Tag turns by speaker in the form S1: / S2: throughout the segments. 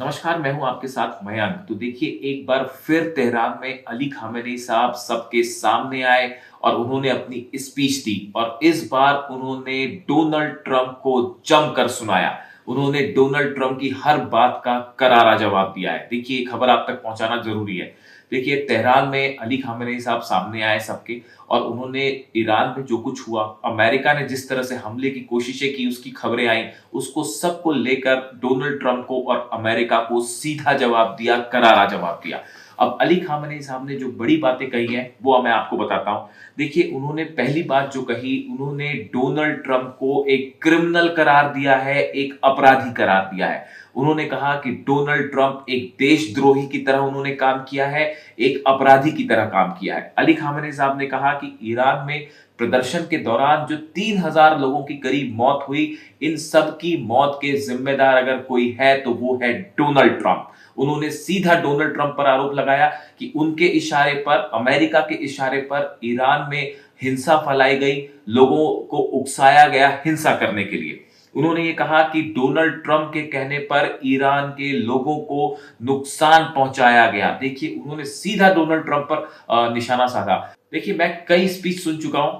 S1: नमस्कार, मैं हूं आपके साथ मयंक। तो देखिए, एक बार फिर तेहरान में अली खामेनी साहब सबके सामने आए और उन्होंने अपनी स्पीच दी और इस बार उन्होंने डोनाल्ड ट्रंप को जमकर सुनाया। उन्होंने डोनाल्ड ट्रंप की हर बात का करारा जवाब दिया है। देखिए, ये खबर आप तक पहुंचाना जरूरी है। देखिए, तेहरान में अली खामेनी साहब सामने आए सबके और उन्होंने ईरान में जो कुछ हुआ, अमेरिका ने जिस तरह से हमले की कोशिशें की, उसकी खबरें आई, उसको सबको लेकर डोनाल्ड ट्रंप को और अमेरिका को सीधा जवाब दिया, करारा जवाब दिया। अब अली खामेनी साहब ने जो बड़ी बातें कही हैं, वो मैं आपको बताता हूं। देखिए, उन्होंने पहली बात जो कही, उन्होंने डोनाल्ड ट्रंप को एक क्रिमिनल करार दिया है, एक अपराधी करार दिया है। उन्होंने कहा कि डोनाल्ड ट्रंप एक देशद्रोही की तरह उन्होंने काम किया है, एक अपराधी की तरह काम किया है। अली खामेनी साहब ने कहा कि ईरान में प्रदर्शन के दौरान जो 3000 लोगों की करीब मौत हुई, इन सब की मौत के जिम्मेदार अगर कोई है तो वो है डोनाल्ड ट्रंप। उन्होंने सीधा डोनाल्ड ट्रंप पर आरोप लगाया कि उनके इशारे पर, अमेरिका के इशारे पर ईरान में हिंसा फैलाई गई, लोगों को उकसाया गया हिंसा करने के लिए। उन्होंने ये कहा कि डोनाल्ड ट्रंप के कहने पर ईरान के लोगों को नुकसान पहुंचाया गया। देखिए, उन्होंने सीधा डोनाल्ड ट्रंप पर निशाना साधा। देखिए, मैं कई स्पीच सुन चुका हूं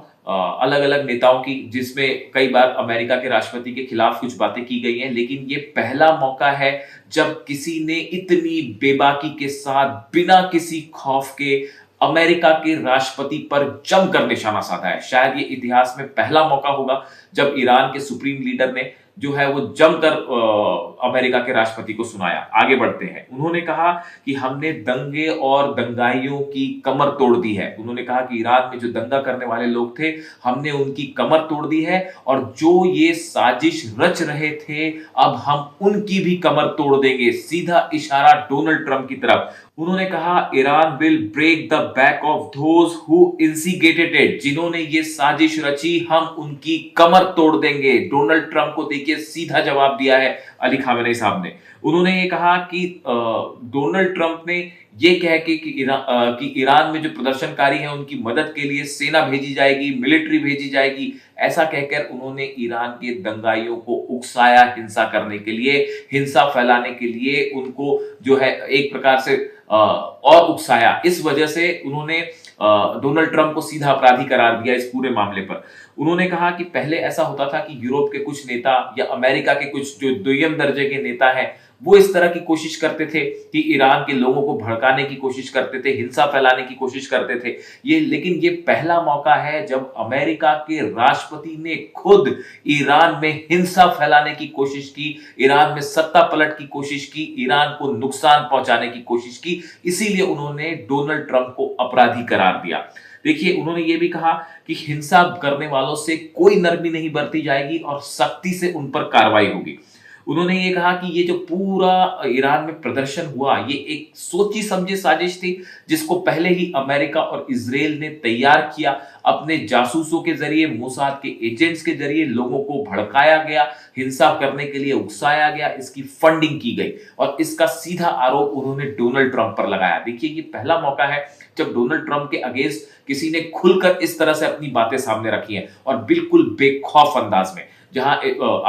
S1: अलग अलग नेताओं की, जिसमें कई बार अमेरिका के राष्ट्रपति के खिलाफ कुछ बातें की गई हैं, लेकिन ये पहला मौका है जब किसी ने इतनी बेबाकी के साथ, बिना किसी खौफ के, अमेरिका के राष्ट्रपति पर जमकर निशाना साधा है। शायद ये इतिहास में पहला मौका होगा जब ईरान के सुप्रीम लीडर ने जो है वो जमकर अमेरिका के राष्ट्रपति को सुनाया। आगे बढ़ते हैं। उन्होंने कहा कि हमने दंगे और दंगाइयों की कमर तोड़ दी है। उन्होंने कहा कि ईरान में जो दंगा करने वाले लोग थे, हमने उनकी कमर तोड़ दी है और जो ये साजिश रच रहे थे, अब हम उनकी भी कमर तोड़ देंगे। सीधा इशारा डोनाल्ड ट्रंप की तरफ। उन्होंने कहा, Iran will break the back of those who instigated it. जिन्होंने ये साजिश रची, हम उनकी कमर तोड़ देंगे। डोनाल्ड ट्रंप को देखिए सीधा जवाब दिया है अली खामेनी साहब ने। उन्होंने ये कहा कि डोनाल्ड ट्रंप ने ये कह के कि ईरान में जो प्रदर्शनकारी हैं उनकी मदद के लिए सेना भेजी जाएगी, मिलिट्री भेजी जाएगी, ऐसा कहकर उन्होंने ईरान के दंगाइयों को उकसाया हिंसा करने के लिए, हिंसा फैलाने के लिए उनको जो है एक प्रकार से और उकसाया। इस वजह से उन्होंने डोनाल्ड ट्रंप को सीधा अपराधी करार दिया इस पूरे मामले पर। उन्होंने कहा कि पहले ऐसा होता था कि यूरोप के कुछ नेता या अमेरिका के कुछ जो द्वितीय दर्जे के नेता हैं, वो इस तरह की कोशिश करते थे कि ईरान के लोगों को भड़काने की कोशिश करते थे, हिंसा फैलाने की कोशिश करते थे। लेकिन ये पहला मौका है जब अमेरिका के राष्ट्रपति ने खुद ईरान में हिंसा फैलाने की कोशिश की, ईरान में सत्ता पलट की कोशिश की, ईरान को नुकसान पहुंचाने की कोशिश की। इसीलिए उन्होंने डोनाल्ड ट्रंप को अपराधी करार दिया। देखिए, उन्होंने ये भी कहा कि हिंसा करने वालों से कोई नरमी नहीं बरती जाएगी और सख्ती से उन पर कार्रवाई होगी। उन्होंने ये कहा कि ये जो पूरा ईरान में प्रदर्शन हुआ, ये एक सोची समझी साजिश थी, जिसको पहले ही अमेरिका और इजराइल ने तैयार किया। अपने जासूसों के जरिए, मोसाद के एजेंट्स के जरिए लोगों को भड़काया गया, हिंसा करने के लिए उकसाया गया, इसकी फंडिंग की गई और इसका सीधा आरोप उन्होंने डोनाल्ड ट्रंप पर लगाया। देखिए, ये पहला मौका है जब डोनाल्ड ट्रंप के अगेंस्ट किसी ने खुलकर इस तरह से अपनी बातें सामने रखी हैं और बिल्कुल बेखौफ अंदाज में। जहां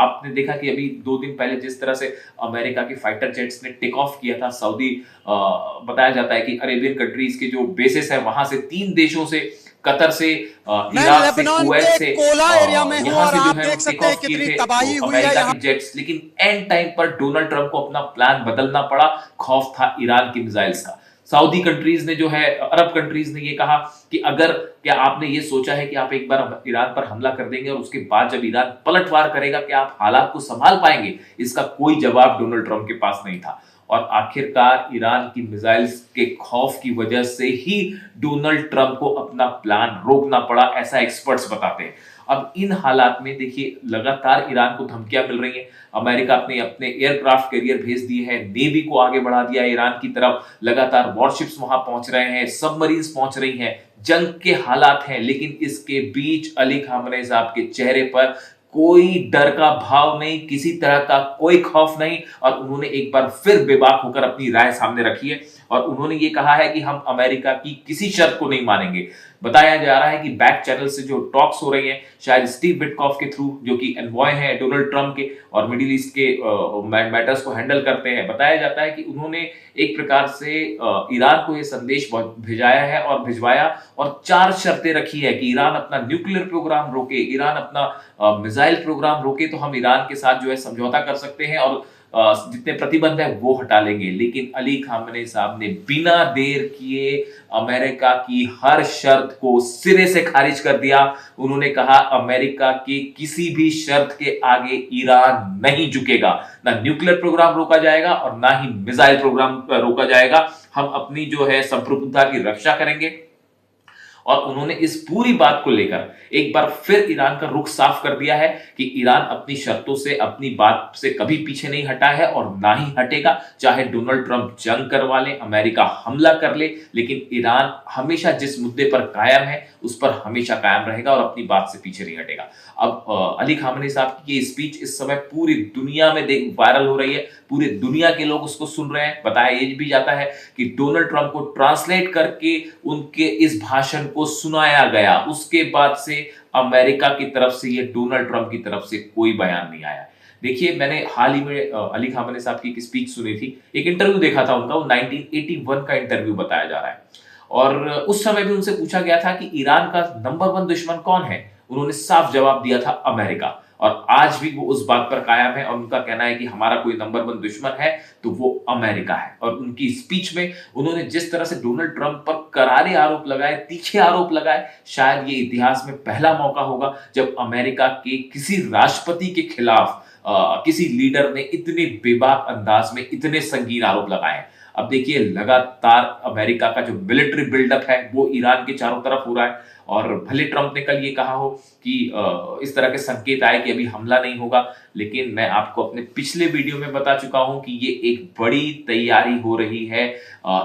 S1: आपने देखा कि अभी 2 दिन पहले जिस तरह से अमेरिका के फाइटर जेट्स ने टेक ऑफ किया था सऊदी, बताया जाता है कि अरेबियन कंट्रीज के जो बेसिस है वहां से 3 देशों से, कतर से,
S2: मैं
S1: इराक से,
S2: लेबनान
S1: कुवैत
S2: के
S1: से,
S2: कोला एरिया में हूं
S1: यहां
S2: और
S1: से जो
S2: आप
S1: है वो
S2: देख
S1: टेक
S2: सकते हैं
S1: ऑफ किए
S2: कितनी
S1: थे
S2: तबाही हुई है
S1: अमेरिका
S2: यहाँ।
S1: के जेट्स। लेकिन एंड टाइम पर डोनाल्ड ट्रंप को अपना प्लान बदलना पड़ा। खौफ था ईरान की मिसाइल्स का। सऊदी कंट्रीज ने जो है, अरब कंट्रीज ने ये कहा कि अगर क्या आपने ये सोचा है कि आप एक बार ईरान पर हमला कर देंगे और उसके बाद जब ईरान पलटवार करेगा, क्या आप हालात को संभाल पाएंगे? इसका कोई जवाब डोनाल्ड ट्रंप के पास नहीं था और आखिरकार ईरान की मिसाइल्स के खौफ की वजह से ही डोनाल्ड ट्रंप को अपना प्लान रोकना पड़ा, ऐसा एक्सपर्ट्स बताते हैं। अब इन हालात में देखिए, लगातार ईरान को धमकियां मिल रही हैं। अमेरिका अपने अपने एयरक्राफ्ट कैरियर भेज दिए हैं, नेवी को आगे बढ़ा दिया ईरान की तरफ, लगातार वॉरशिप्स वहां पहुंच रहे हैं, सबमरीन्स पहुंच रही हैं, जंग के हालात हैं। लेकिन इसके बीच अली खामेनी साहब के चेहरे पर कोई डर का भाव नहीं, किसी तरह का कोई खौफ नहीं और उन्होंने एक बार फिर बेबाक होकर अपनी राय सामने रखी है और उन्होंने ये कहा है कि हम अमेरिका की किसी शर्त को नहीं मानेंगे। बताया जा रहा है कि बैक चैनल से जो टॉक्स हो रही हैं, शायद स्टीव विटकॉफ के थ्रू, जो कि एनवॉय हैं डोनाल्ड ट्रंप के और मिडिल ईस्ट के मैटर्स को हैंडल करते हैं, बताया जाता है कि उन्होंने एक प्रकार से ईरान को यह संदेश भेजाया है और भिजवाया और 4 शर्तें रखी है कि ईरान अपना न्यूक्लियर प्रोग्राम रोके, ईरान अपना मिसाइल प्रोग्राम रोके तो हम ईरान के साथ जो है समझौता कर सकते हैं और जितने प्रतिबंध है वो हटा लेंगे। लेकिन अली खामेनी साहब ने बिना देर किए अमेरिका की हर शर्त को सिरे से खारिज कर दिया। उन्होंने कहा अमेरिका की किसी भी शर्त के आगे ईरान नहीं झुकेगा, ना न्यूक्लियर प्रोग्राम रोका जाएगा और ना ही मिसाइल प्रोग्राम रोका जाएगा। हम अपनी जो है संप्रभुता की रक्षा करेंगे। और उन्होंने इस पूरी बात को लेकर एक बार फिर ईरान का रुख साफ कर दिया है कि ईरान अपनी शर्तों से, अपनी बात से कभी पीछे नहीं हटा है और ना ही हटेगा। चाहे डोनाल्ड ट्रंप जंग करवा ले, अमेरिका हमला कर ले, लेकिन ईरान हमेशा जिस मुद्दे पर कायम है उस पर हमेशा कायम रहेगा और अपनी बात से पीछे नहीं हटेगा। अब अली खामेनी साहब की ये स्पीच इस समय पूरी दुनिया में वायरल हो रही है, पूरे दुनिया के लोग उसको सुन रहे हैं। बताया ये भी जाता है कि डोनाल्ड ट्रंप को ट्रांसलेट करके उनके इस भाषण को सुनाया गया, उसके बाद से अमेरिका की तरफ से या डोनाल्ड ट्रंप की तरफ से कोई बयान नहीं आया। देखिए, मैंने हाल ही में अली खामेनी साहब की एक स्पीच सुनी थी, एक इंटरव्यू देखा था उनका, वो 1981 का इंटरव्यू बताया जा रहा है और उस समय भी उनसे पूछा गया था कि ईरान का नंबर 1 दुश्मन कौन है। उन्होंने साफ जवाब दिया था अमेरिका, और आज भी वो उस बात पर कायम है और उनका कहना है कि हमारा कोई नंबर 1 दुश्मन है तो वो अमेरिका है। और उनकी स्पीच में उन्होंने जिस तरह से डोनाल्ड ट्रंप पर करारे आरोप लगाए, तीखे आरोप लगाए, शायद ये इतिहास में पहला मौका होगा जब अमेरिका के किसी राष्ट्रपति के खिलाफ किसी लीडर ने इतने बेबाक अंदाज में इतने संगीन आरोप लगाए। अब देखिए, लगातार अमेरिका का जो मिलिट्री बिल्डअप है वो ईरान के चारों तरफ हो रहा है और भले ट्रंप ने कल ये कहा हो कि इस तरह के संकेत आए कि अभी हमला नहीं होगा, लेकिन मैं आपको अपने पिछले वीडियो में बता चुका हूं कि ये एक बड़ी तैयारी हो रही है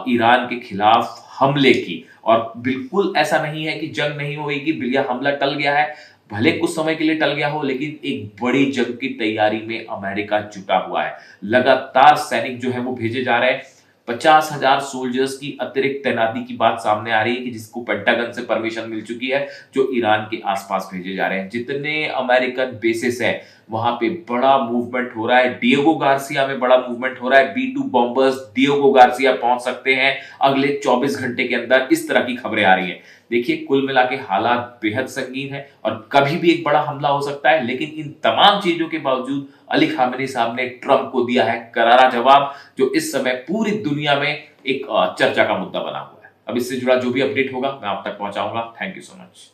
S1: ईरान के खिलाफ हमले की। और बिल्कुल ऐसा नहीं है कि जंग नहीं होगी या हमला टल गया है, भले कुछ समय के लिए टल गया हो, लेकिन एक बड़ी जंग की तैयारी में अमेरिका जुटा हुआ है। लगातार सैनिक जो है वो भेजे जा रहे हैं। 50,000 सोल्जर्स की अतिरिक्त तैनाती की बात सामने आ रही है कि जिसको पेंटागन से परमिशन मिल चुकी है, जो ईरान के आसपास भेजे जा रहे हैं। जितने अमेरिकन बेसिस है वहां पे बड़ा मूवमेंट हो रहा है। डिएगो गार्सिया में बड़ा मूवमेंट हो रहा है। B-2 बॉम्बर्स डिएगो गार्सिया पहुंच सकते हैं अगले 24 घंटे के अंदर, इस तरह की खबरें आ रही हैं। देखिए, कुल मिला के हालात बेहद संगीन है और कभी भी एक बड़ा हमला हो सकता है, लेकिन इन तमाम चीजों के बावजूद अली खामेनी साहब ने ट्रंप को दिया है करारा जवाब, जो इस समय पूरी दुनिया में एक चर्चा का मुद्दा बना हुआ है। अब इससे जुड़ा जो भी अपडेट होगा मैं आप तक पहुंचाऊंगा। Thank you so much.